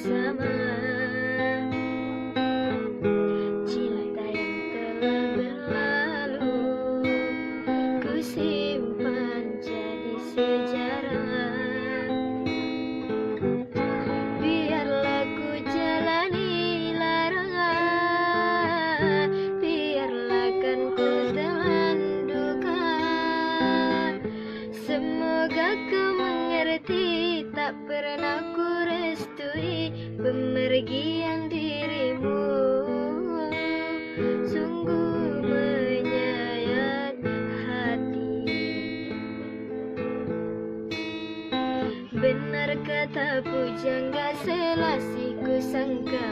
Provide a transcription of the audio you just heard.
bersama. Cinta yang telah berlalu ku simpan jadi sejarah. Biarlah ku jalani larangan, biarlah kan ku telan duka. Semoga kau mengerti, tak pernah ku restui pemergian dirimu. Sungguh menyayat hati. Benar kata pujangga, selasih ku sangka